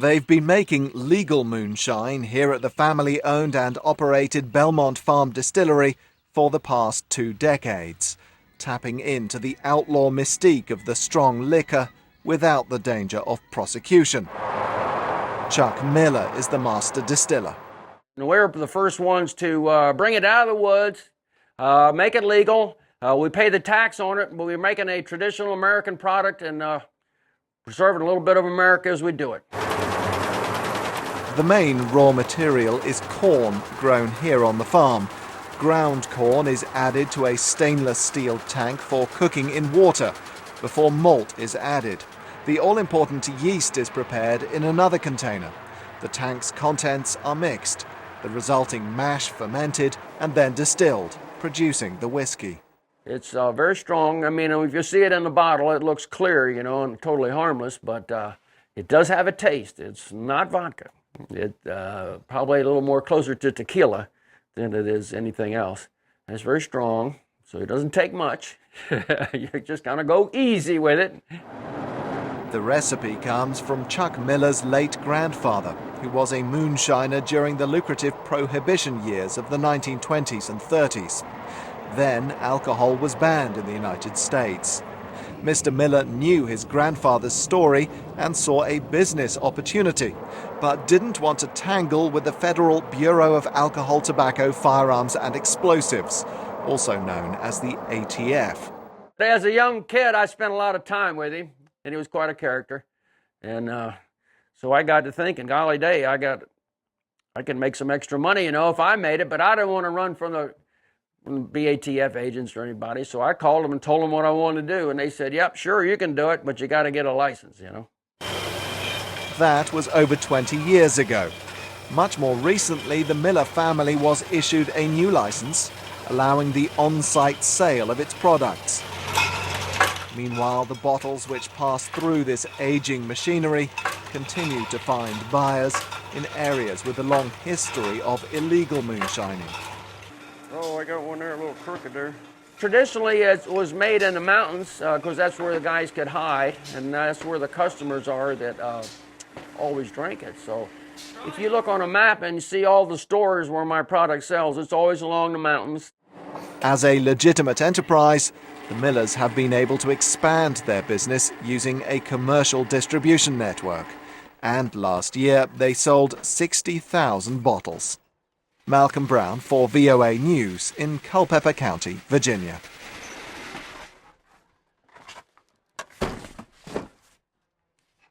They've been making legal moonshine here at the family-owned and operated Belmont Farm Distillery for the past 2 decades, tapping into the outlaw mystique of the strong liquor without the danger of prosecution. Chuck Miller is the master distiller. We're the first ones to bring it out of the woods, make it legal. We pay the tax on it, but we're making a traditional American product and preserving a little bit of America as we do it. The main raw material is corn grown here on the farm. Ground corn is added to a stainless steel tank for cooking in water before malt is added. The all-important yeast is prepared in another container. The tank's contents are mixed, the resulting mash fermented and then distilled, producing the whiskey. It's very strong. I mean, if you see it in the bottle, it looks clear, you know, and totally harmless, but it does have a taste. It's not vodka. It probably a little more closer to tequila than it is anything else. And it's very strong, so it doesn't take much. You just kind of go easy with it. The recipe comes from Chuck Miller's late grandfather, who was a moonshiner during the lucrative prohibition years of the 1920s and 30s. Then alcohol was banned in the United States. Mr. Miller knew his grandfather's story and saw a business opportunity, but didn't want to tangle with the Federal Bureau of Alcohol, Tobacco, Firearms and Explosives, also known as the ATF. As a young kid, I spent a lot of time with him, and he was quite a character. And so I got to thinking, golly day, I can make some extra money, you know, if I made it, but I didn't want to run from the ATF agents or anybody, so I called them and told them what I wanted to do, and they said, yep, sure, you can do it, but you got to get a license, you know. That was over 20 years ago. Much more recently, the Miller family was issued a new license, allowing the on-site sale of its products. Meanwhile, the bottles which pass through this aging machinery continue to find buyers in areas with a long history of illegal moonshining. Oh, I got one there, a little crooked there. Traditionally, it was made in the mountains because that's where the guys could hide, and that's where the customers are that always drink it. So if you look on a map and you see all the stores where my product sells, it's always along the mountains. As a legitimate enterprise, the Millers have been able to expand their business using a commercial distribution network. And last year, they sold 60,000 bottles. Malcolm Brown for VOA News in Culpeper County, Virginia.